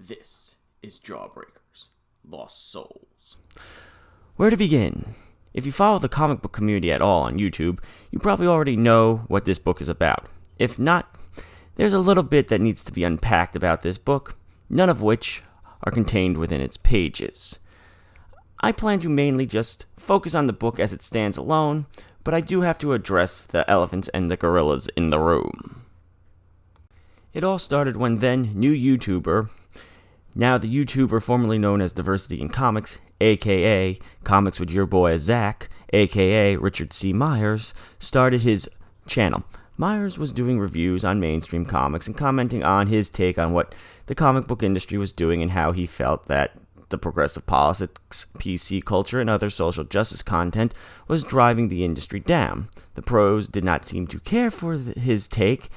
This is Jawbreakers Lost Souls. Where to begin? If you follow the comic book community at all on YouTube, you probably already know what this book is about. If not, there's a little bit that needs to be unpacked about this book, none of which are contained within its pages. I plan to mainly just focus on the book as it stands alone, but I do have to address the elephants and the gorillas in the room. It all started when then new YouTuber, now the YouTuber formerly known as Diversity in Comics, aka Comics with Your Boy Zach, aka Richard C. Myers, started his channel. Myers was doing reviews on mainstream comics and commenting on his take on what the comic book industry was doing and how he felt that the progressive politics, PC culture, and other social justice content was driving the industry down. The pros did not seem to care for his take.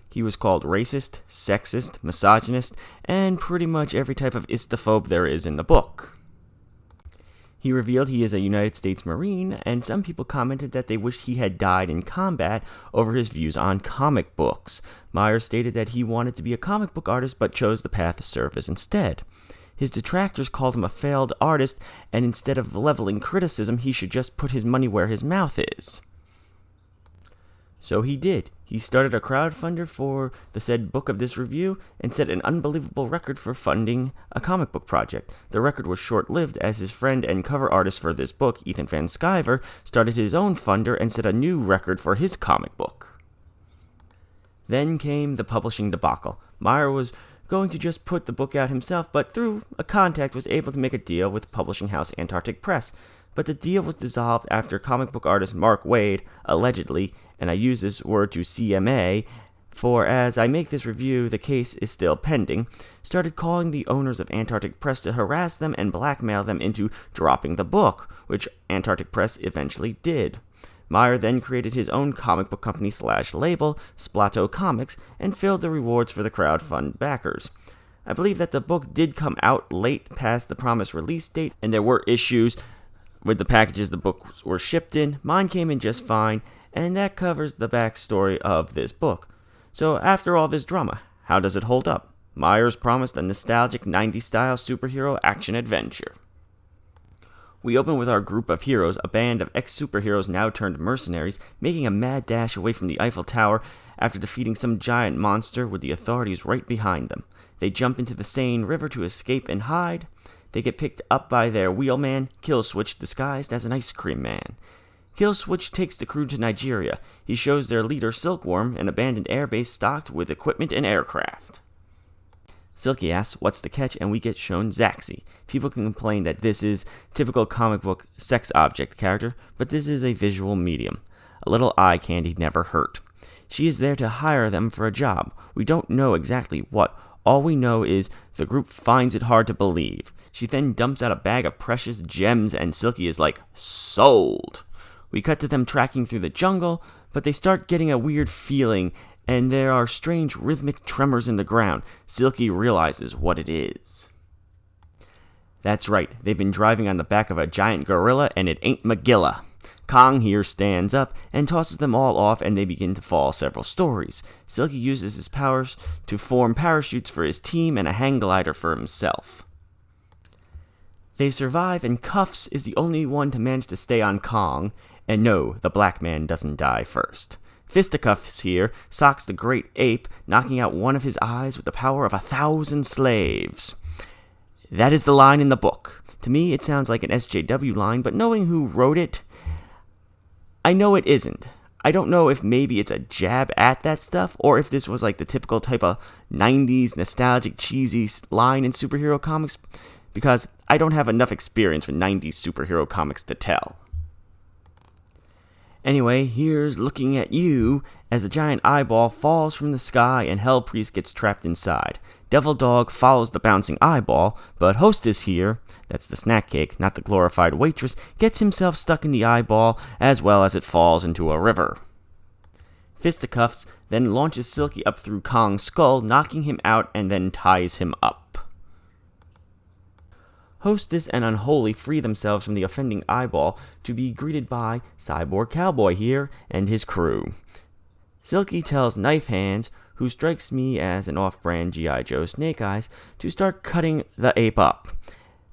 He was called racist, sexist, misogynist, and pretty much every type of istophobe there is in the book. He revealed he is a United States Marine, and some people commented that they wished he had died in combat over his views on comic books. Myers stated that he wanted to be a comic book artist but chose the path of service instead. His detractors called him a failed artist, and instead of leveling criticism, he should just put his money where his mouth is. So he did. He started a crowdfunder for the said book of this review and set an unbelievable record for funding a comic book project. The record was short-lived as his friend and cover artist for this book, Ethan Van Sciver, started his own funder and set a new record for his comic book. Then came the publishing debacle. Meyer was going to just put the book out himself, but through a contact was able to make a deal with publishing house Antarctic Press. But the deal was dissolved after comic book artist Mark Waid, allegedly, and I use this word to CMA, for as I make this review, the case is still pending, started calling the owners of Antarctic Press to harass them and blackmail them into dropping the book, which Antarctic Press eventually did. Meyer then created his own comic book company / label, Splato Comics, and filled the rewards for the crowdfund backers. I believe that the book did come out late past the promised release date, and there were issues with the packages the books were shipped in. Mine came in just fine, and that covers the backstory of this book. So after all this drama, how does it hold up? Myers promised a nostalgic 90s-style superhero action-adventure. We open with our group of heroes, a band of ex-superheroes now turned mercenaries, making a mad dash away from the Eiffel Tower after defeating some giant monster with the authorities right behind them. They jump into the Seine River to escape and hide. They get picked up by their wheelman, Killswitch, disguised as an ice cream man. Killswitch takes the crew to Nigeria. He shows their leader, Silkworm, an abandoned airbase stocked with equipment and aircraft. Silky asks, what's the catch, and we get shown Zaxi. People can complain that this is typical comic book sex object character, but this is a visual medium. A little eye candy never hurt. She is there to hire them for a job. We don't know exactly what. All we know is the group finds it hard to believe. She then dumps out a bag of precious gems, and Silky is like, sold. We cut to them tracking through the jungle, but they start getting a weird feeling, and there are strange rhythmic tremors in the ground. Silky realizes what it is. That's right, they've been driving on the back of a giant gorilla, and it ain't Magilla. Kong here stands up and tosses them all off, and they begin to fall several stories. Silky uses his powers to form parachutes for his team and a hang glider for himself. They survive, and Cuffs is the only one to manage to stay on Kong, and no, the black man doesn't die first. Fisticuffs here socks the great ape, knocking out one of his eyes with the power of 1,000 slaves. That is the line in the book. To me, it sounds like an SJW line, but knowing who wrote it, I know it isn't. I don't know if maybe it's a jab at that stuff, or if this was like the typical type of 90s nostalgic cheesy line in superhero comics, because I don't have enough experience with 90s superhero comics to tell. Anyway, here's looking at you as a giant eyeball falls from the sky and Hell Priest gets trapped inside. Devil Dog follows the bouncing eyeball, but Hostess here, that's the snack cake, not the glorified waitress, gets himself stuck in the eyeball as well as it falls into a river. Fisticuffs then launches Silky up through Kong's skull, knocking him out and then ties him up. Hostess and Unholy free themselves from the offending eyeball to be greeted by Cyborg Cowboy here and his crew. Silky tells Knife Hands, who strikes me as an off-brand G.I. Joe Snake Eyes, to start cutting the ape up.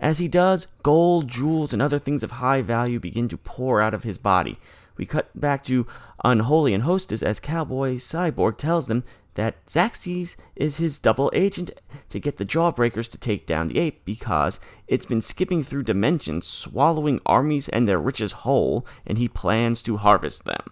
As he does, gold, jewels, and other things of high value begin to pour out of his body. We cut back to Unholy and Hostess as Cowboy Cyborg tells them that Xerxes is his double agent to get the Jawbreakers to take down the ape because it's been skipping through dimensions, swallowing armies and their riches whole, and he plans to harvest them.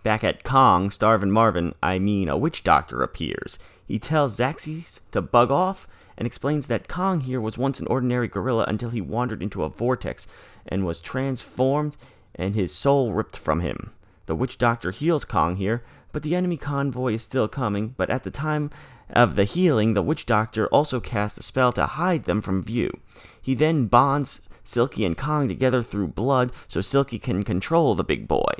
Back at Kong, Starvin' Marvin, a witch doctor, appears. He tells Xerxes to bug off and explains that Kong here was once an ordinary gorilla until he wandered into a vortex and was transformed and his soul ripped from him. The witch doctor heals Kong here, but the enemy convoy is still coming, but at the time of the healing, the witch doctor also casts a spell to hide them from view. He then bonds Silky and Kong together through blood so Silky can control the big boy.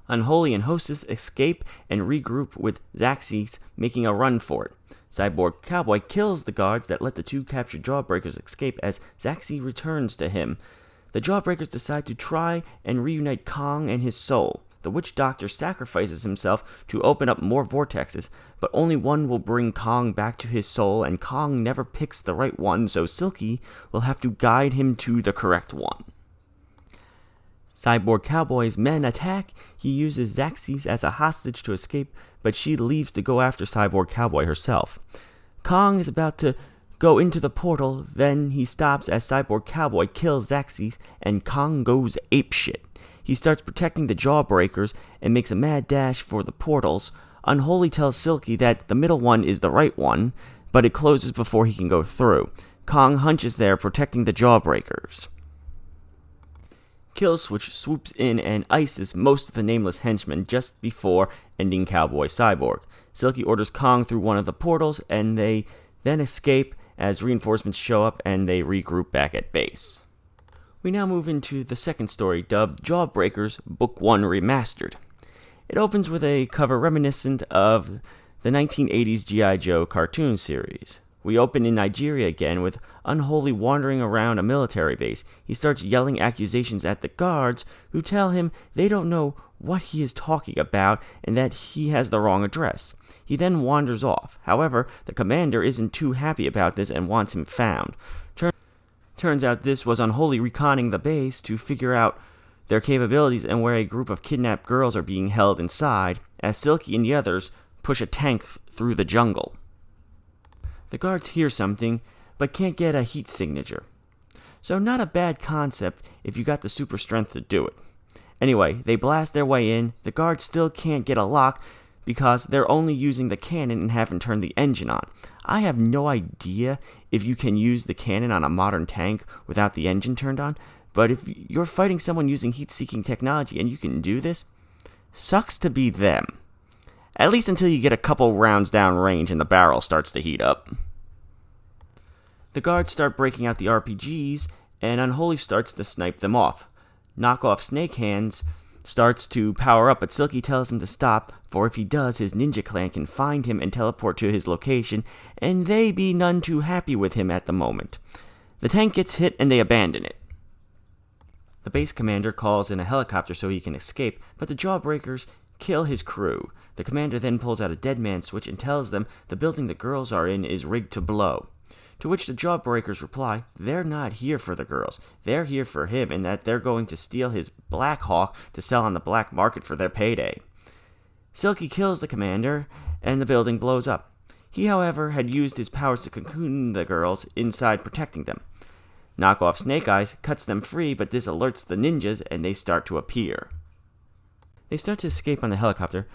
Unholy and Hostess escape and regroup with Xerxes, making a run for it. Cyborg Cowboy kills the guards that let the two captured Jawbreakers escape as Xerxes returns to him. The Jawbreakers decide to try and reunite Kong and his soul. The witch doctor sacrifices himself to open up more vortexes, but only one will bring Kong back to his soul, and Kong never picks the right one, so Silky will have to guide him to the correct one. Cyborg Cowboy's men attack. He uses Xerxes as a hostage to escape, but she leaves to go after Cyborg Cowboy herself. Kong is about to go into the portal, then he stops as Cyborg Cowboy kills Xerxes, and Kong goes apeshit. He starts protecting the Jawbreakers and makes a mad dash for the portals. Unholy tells Silky that the middle one is the right one, but it closes before he can go through. Kong hunches there, protecting the Jawbreakers. Killswitch swoops in and ices most of the nameless henchmen just before ending Cowboy Cyborg. Silky orders Kong through one of the portals, and they then escape as reinforcements show up and they regroup back at base. We now move into the second story, dubbed Jawbreakers Book 1 Remastered. It opens with a cover reminiscent of the 1980s G.I. Joe cartoon series. We open in Nigeria again with Unholy wandering around a military base. He starts yelling accusations at the guards, who tell him they don't know what he is talking about and that he has the wrong address. He then wanders off. However, the commander isn't too happy about this and wants him found. Turns out this was Unholy reconning the base to figure out their capabilities and where a group of kidnapped girls are being held inside, as Silky and the others push a tank through the jungle. The guards hear something, but can't get a heat signature. So not a bad concept if you got the super strength to do it. Anyway, they blast their way in. The guards still can't get a lock because they're only using the cannon and haven't turned the engine on. I have no idea if you can use the cannon on a modern tank without the engine turned on, but if you're fighting someone using heat-seeking technology and you can do this, sucks to be them. At least until you get a couple rounds down range and the barrel starts to heat up. The guards start breaking out the RPGs, and Unholy starts to snipe them off. Knockoff Snake Hands starts to power up, but Silky tells him to stop, for if he does, his ninja clan can find him and teleport to his location, and they be none too happy with him at the moment. The tank gets hit and they abandon it. The base commander calls in a helicopter so he can escape, but the Jawbreakers kill his crew. The commander then pulls out a dead man switch and tells them the building the girls are in is rigged to blow. To which the Jawbreakers reply, they're not here for the girls, they're here for him, and that they're going to steal his Black Hawk to sell on the black market for their payday. Silky kills the commander, and the building blows up. He, however, had used his powers to cocoon the girls inside, protecting them. Knockoff Snake Eyes cuts them free, but this alerts the ninjas, and they start to appear. They start to escape on the helicopter,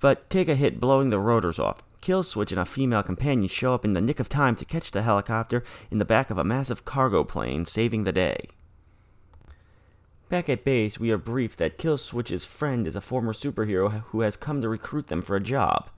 but take a hit, blowing the rotors off. Killswitch and a female companion show up in the nick of time to catch the helicopter in the back of a massive cargo plane, saving the day. Back at base, we are briefed that Killswitch's friend is a former superhero who has come to recruit them for a job.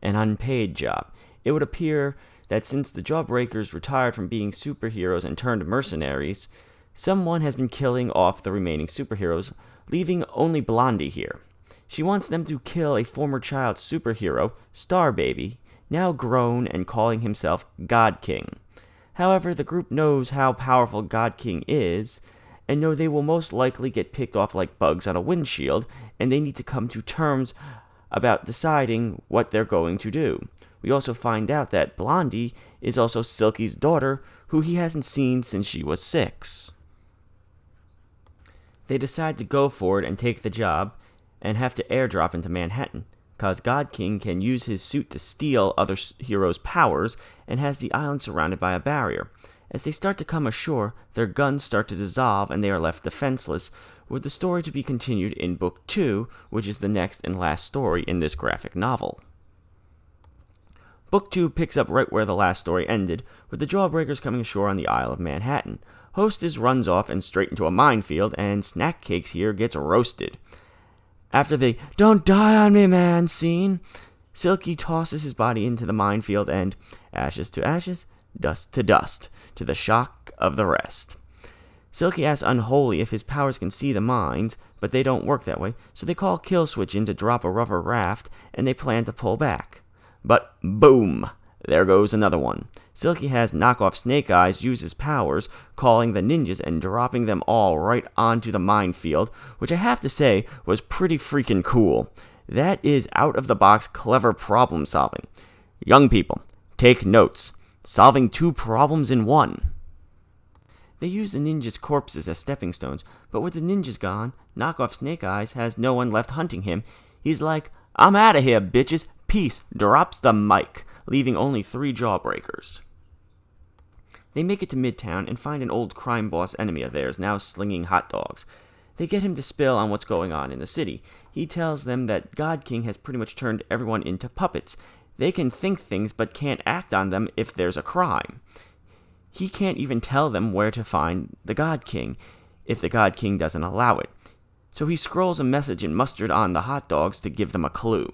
An unpaid job. It would appear that since the Jawbreakers retired from being superheroes and turned mercenaries, someone has been killing off the remaining superheroes, leaving only Blondie here. She wants them to kill a former child superhero, Star Baby, now grown and calling himself God King. However, the group knows how powerful God King is, and know they will most likely get picked off like bugs on a windshield, and they need to come to terms about deciding what they're going to do. We also find out that Blondie is also Silky's daughter, who he hasn't seen since she was 6. They decide to go for it and take the job, and have to airdrop into Manhattan, because God King can use his suit to steal other heroes' powers, and has the island surrounded by a barrier. As they start to come ashore, their guns start to dissolve, and they are left defenseless, with the story to be continued in Book 2, which is the next and last story in this graphic novel. Book 2 picks up right where the last story ended, with the Jawbreakers coming ashore on the Isle of Manhattan. Hostess runs off and straight into a minefield, and Snack Cakes here gets roasted. After the "Don't die on me, man" scene, Silky tosses his body into the minefield and, ashes to ashes, dust to dust, to the shock of the rest. Silky asks Unholy if his powers can see the mines, but they don't work that way, so they call Killswitch in to drop a rubber raft, and they plan to pull back. But boom! There goes another one. Silky has knockoff Snake Eyes use his powers, calling the ninjas and dropping them all right onto the minefield, which I have to say was pretty freaking cool. That is out-of-the-box clever problem solving. Young people, take notes. Solving 2 problems in 1. They use the ninjas' corpses as stepping stones, but with the ninjas gone, knockoff Snake Eyes has no one left hunting him. He's like, "I'm outta here, bitches. Peace," drops the mic, leaving only 3 Jawbreakers. They make it to Midtown and find an old crime boss enemy of theirs now slinging hot dogs. They get him to spill on what's going on in the city. He tells them that God King has pretty much turned everyone into puppets. They can think things but can't act on them if there's a crime. He can't even tell them where to find the God King if the God King doesn't allow it. So he scrolls a message in mustard on the hot dogs to give them a clue.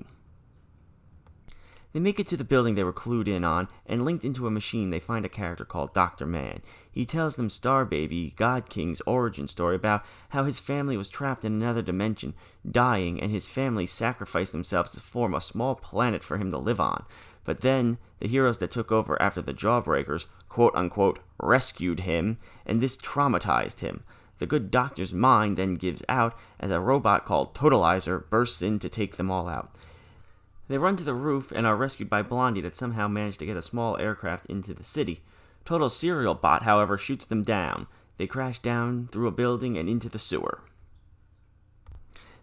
They make it to the building they were clued in on, and linked into a machine they find a character called Dr. Man. He tells them Star Baby, God King's origin story about how his family was trapped in another dimension, dying, and his family sacrificed themselves to form a small planet for him to live on. But then, the heroes that took over after the Jawbreakers, quote-unquote, rescued him, and this traumatized him. The good doctor's mind then gives out as a robot called Totalizer bursts in to take them all out. They run to the roof and are rescued by Blondie that somehow managed to get a small aircraft into the city. Total Serial Bot, however, shoots them down. They crash down through a building and into the sewer.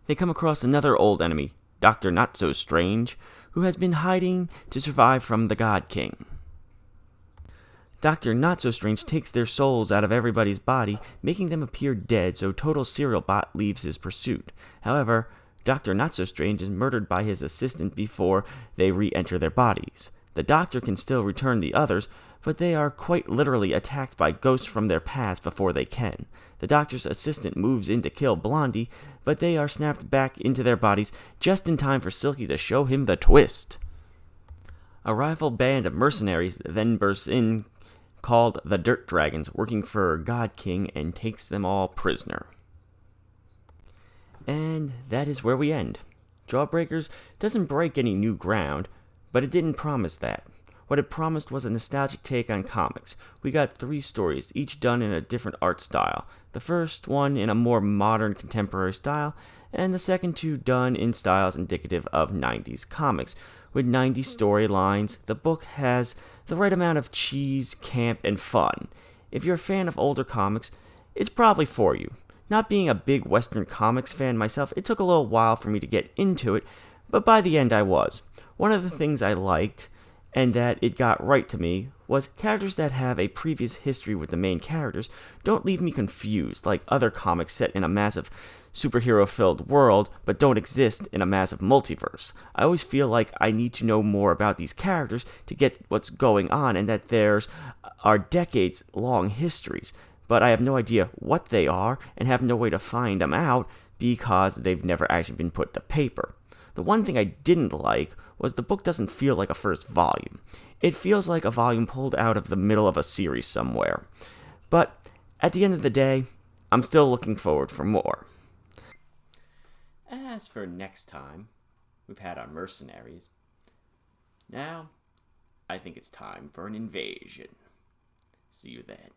They come across another old enemy, Dr. Not-So-Strange, who has been hiding to survive from the God King. Dr. Not-So-Strange takes their souls out of everybody's body, making them appear dead, so Total Serial Bot leaves his pursuit. However, Dr. Not-So-Strange is murdered by his assistant before they re-enter their bodies. The doctor can still return the others, but they are quite literally attacked by ghosts from their past before they can. The doctor's assistant moves in to kill Blondie, but they are snapped back into their bodies just in time for Silky to show him the twist. A rival band of mercenaries then bursts in, called the Dirt Dragons, working for God King, and takes them all prisoner. And that is where we end. Jawbreakers doesn't break any new ground, but it didn't promise that. What it promised was a nostalgic take on comics. We got 3 stories, each done in a different art style. The first one in a more modern contemporary style, and the second 2 done in styles indicative of 90s comics. With 90s storylines, the book has the right amount of cheese, camp, and fun. If you're a fan of older comics, it's probably for you. Not being a big Western comics fan myself, it took a little while for me to get into it, but by the end I was. One of the things I liked, and that it got right to me, was characters that have a previous history with the main characters don't leave me confused like other comics set in a massive superhero-filled world but don't exist in a massive multiverse. I always feel like I need to know more about these characters to get what's going on, and that there's are decades-long histories, but I have no idea what they are and have no way to find them out because they've never actually been put to paper. The one thing I didn't like was the book doesn't feel like a first volume. It feels like a volume pulled out of the middle of a series somewhere. But at the end of the day, I'm still looking forward for more. As for next time, we've had our mercenaries. Now, I think it's time for an invasion. See you then.